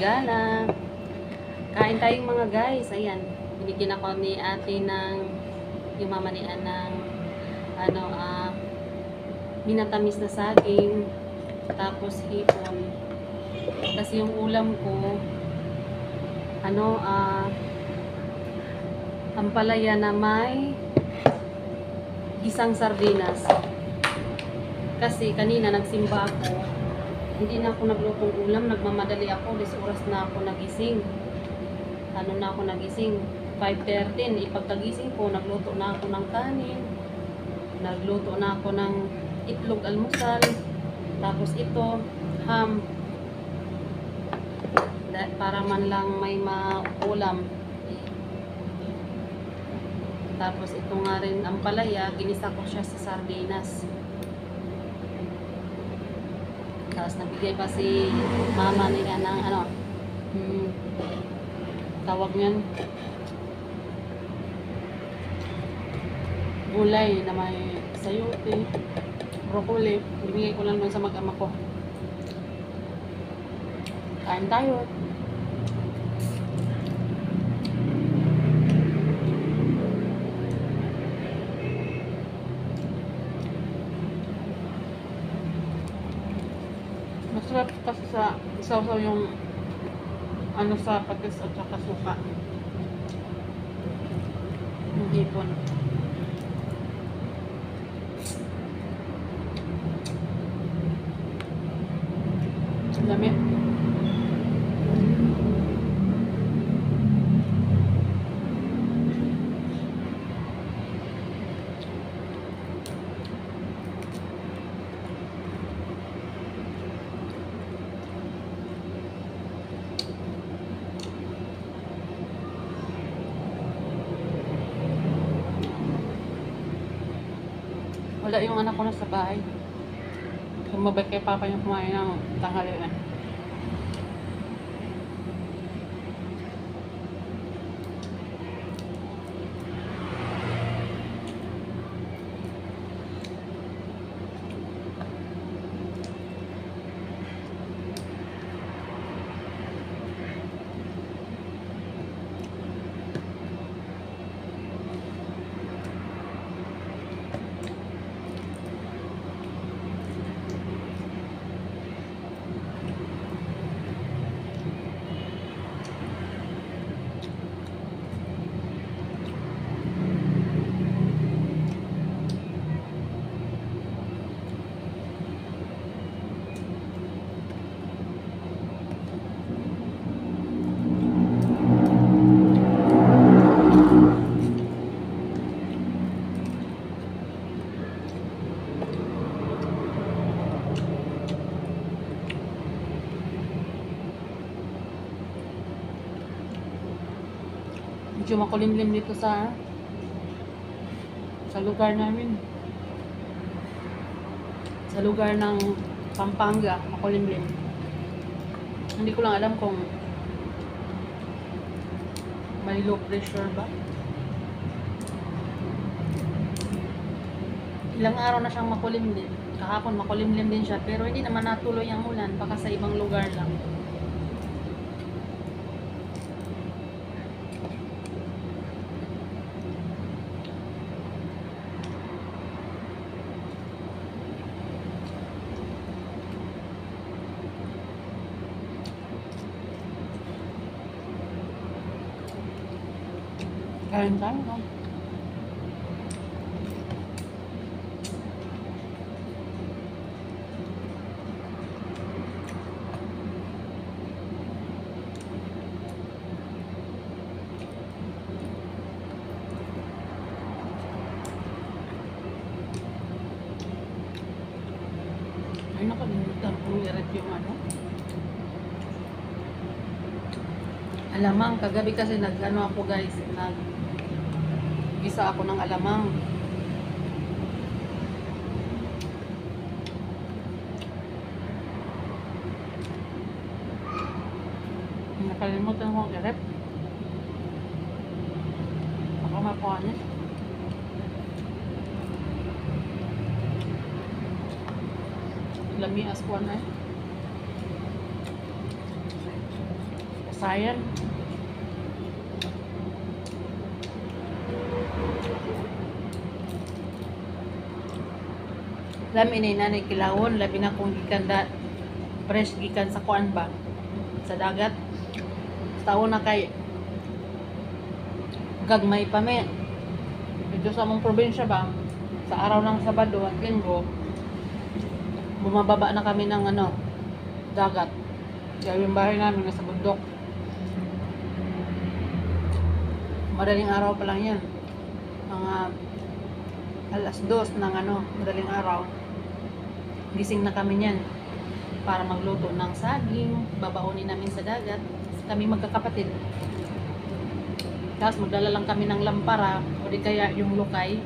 gana. Kain tayong mga guys. Ayan, binigyan ako ni ate ng yung mama ni ng minatamis na saging, tapos hipon. Kasi yung ulam ko ampalaya na may gisang sardinas. Kasi kanina nagsimba ako, hindi na ako naglutong ulam, nagmamadali ako, 10 oras na ako nagising. Ano na ako nagising? 5:13. Ipagkagising ko, nagluto na ako ng kanin, nagluto na ako ng itlog almusal, tapos ito, ham, para man lang may maulam. Tapos ito nga rin ang palaya, ginisa ko siya sa sardinas. Tapos nabigay pa si mama nila ng tawag niyan, gulay na may sayote, broccoli. Binigay ko lang doon sa mag-ama ko. Kain tayo. Masarap kasi sa isaw-saw yung sa patis at saka suka. Yung hipon. Dami. Wala yung anak ko na sa bahay. Sumabay kay papa yung kumain ng tanghalian. Medyo makulimlim dito sa lugar namin. Sa lugar ng Pampanga, makulimlim. Hindi ko lang alam kung may low pressure ba. Ilang araw na siyang makulimlim. Kahapon makulimlim din siya, pero hindi naman natuloy ang ulan, baka sa ibang lugar lang. Kain tayo, no? Ay, nakalimutan kong i-rep yung alamang. Kagabi kasi ako guys, gisa ako ng alamang. Nakalimutan kong i-rep. Baka mapuhanin. Lami as kuan ay. pasayan. Lami ni nanay kilawon, labi na kung gikan da fresh gikan sa kuan ba sa dagat. Taon na kay gagmay pa me. Dito sa among probinsya ba, sa araw ng Sabado at Linggo, bumababa na kami ng dagat. Kaya yung bahay namin nasa bundok. Madaling araw pa lang yan. Mga alas 2 ng madaling araw. Gising na kami niyan para magluto ng saging, babaonin namin sa dagat. Kami magkakapatid. Tapos magdala lang kami ng lampara o di kaya yung lukay.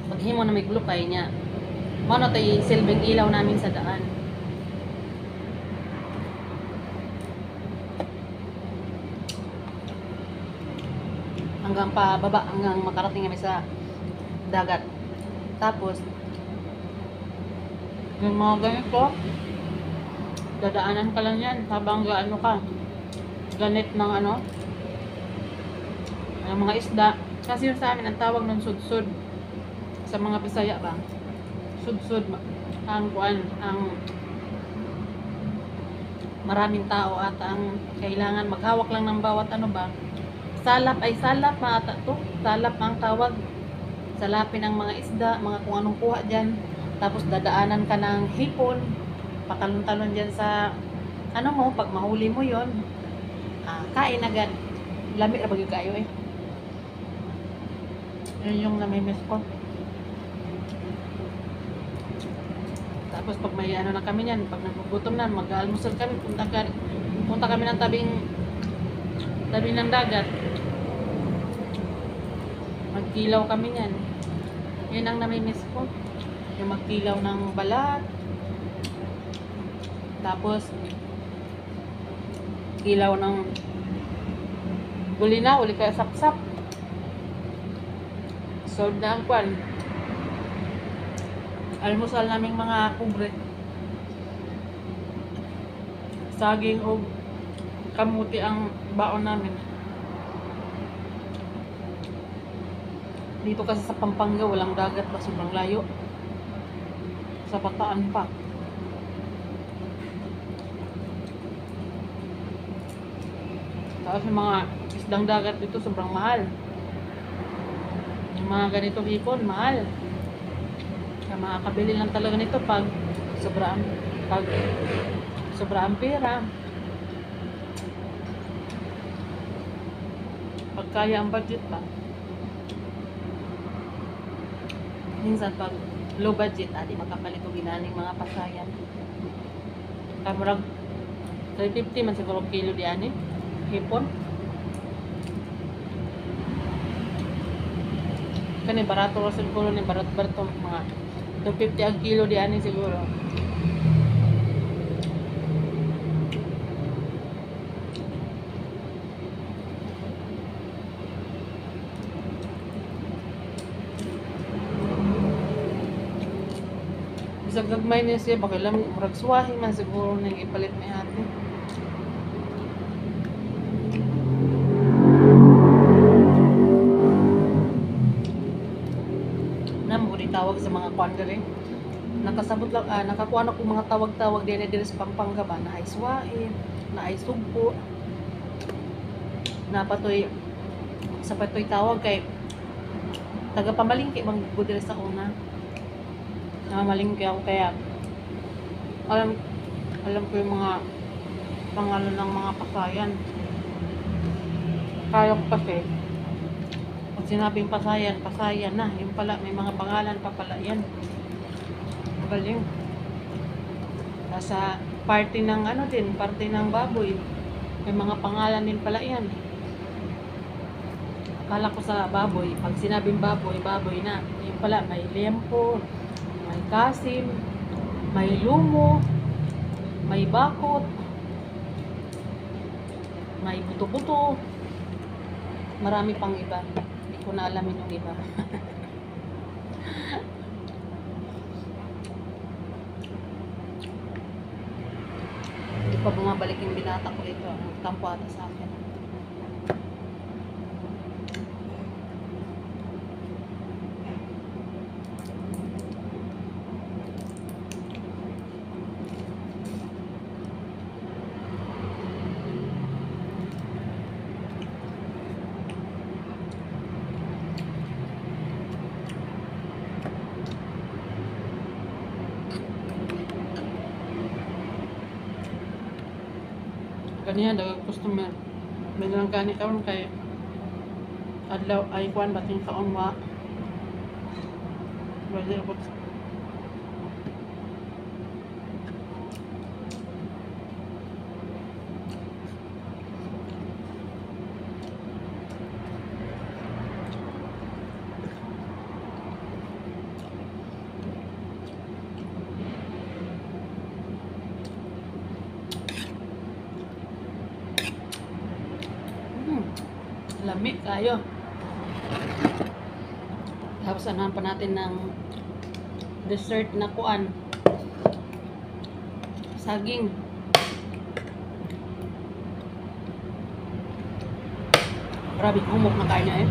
Maghimo na may lukay niya. Mano tayo silbing ilaw namin sa daan. Hanggang pababa, hanggang makarating kami sa dagat. Tapos yung mga ganito, dadaanan ka lang yan habang ganit ng ng mga isda. Kasi yung sa amin ang tawag ng sudsud sa mga Bisaya ba, sudsud ang maraming tao at ang kailangan maghawak lang ng bawat salap mata to, salap ang tawag. Salapin ang mga isda, mga kung anong kuha dyan. Tapos dadaanan ka ng hipon, patalon-talon dyan sa pag mahuli mo yon, kain agad. Lami na bagay kayo eh. Yun yung namimiss ko. Tapos pag may na kami yan, pag nagugutom na, mag-almusal kami, punta kami ng tabi ng dagat. Magkilaw kami yan. Yan ang namimiss ko. Yung magkilaw ng balat. Tapos kilaw ng uli kaya sapsap. So na ang kwan. Almusal naming mga kubre. Saging o kamuti ang baon namin. Dito kasi sa Pampanga walang dagat pa, sobrang layo. Sa Bataan pa. Tapos yung mga isdang dagat dito sobrang mahal. Yung mga ganitong hipon, mahal. Kaya makakabili lang talaga nito pag sobra ang pera. Pag kaya ang budget pa. Minsan pag low budget, di makapalit o ginaning mga pasayan. Kamurag 350 man siguro kilo di ani hipon. Kani barato ra siguro ni barat-barato mga 250 ang kilo di ani siguro. Bisag gagmay niya siya, baka lang murag suwahi man siguro nang ipalit ni ate. Namuri tawag sa mga kwan gali. Nakasabot lang, nakakuha na ko mga tawag-tawag din sa Pampanga ba, na ay suwahi, na ay sugpo. Na patoy sa patoy tawag kay taga pamalingki bang gudire sa una. Namamalingki ako kaya alam ko yung mga pangalan ng mga pasayan. Kaya ko kasi pag sinabing pasayan na, yung pala may mga pangalan pa pala yan. Magaling. Nasa party ng party ng baboy, may mga pangalan din pala yan. Akala ko sa baboy, pag sinabing baboy na, yung pala may lempo, may kasim, may lumo, may bakot, may buto-buto, marami pang iba. Hindi ko na alamin yung iba. pa bumabalik yung binata ko dito. Nagtampo ata sa akin. Kaniya dagang customer. May lang kani karon kay adlaw ay kwan bating kaon wa. Wala ako. Lami kayo. Tapos anahan pa natin ng dessert na kuan. Saging. Grabe, humok na kain niya eh.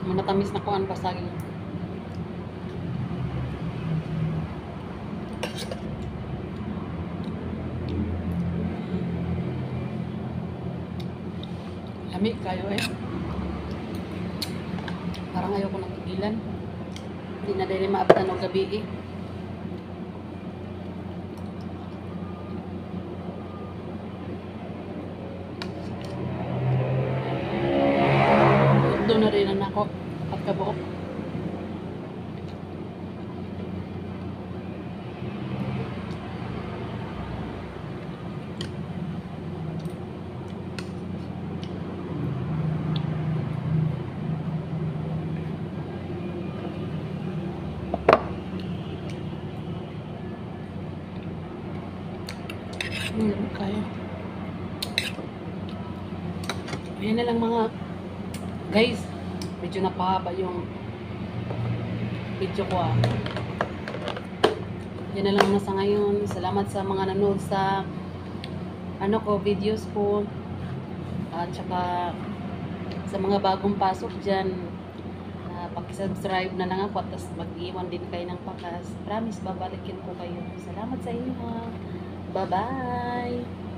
Manatamis na kuan pa saging. Lami kayo eh. Parang ayaw ko nang tigilan. Hindi na dahil maabtan ng gabi eh. Doon na rin ako at kabuok. Kaya. Ayan na lang mga guys. Medyo napahaba yung video ko ah. Yan na lang na sa ngayon. Salamat sa mga nanood sa videos ko. At saka sa mga bagong pasok dyan. Pakisubscribe na lang ako. Tapos mag-iwan din kayo ng pakas. Promise, babalikin ko kayo. Salamat sa inyo ha. Bye-bye!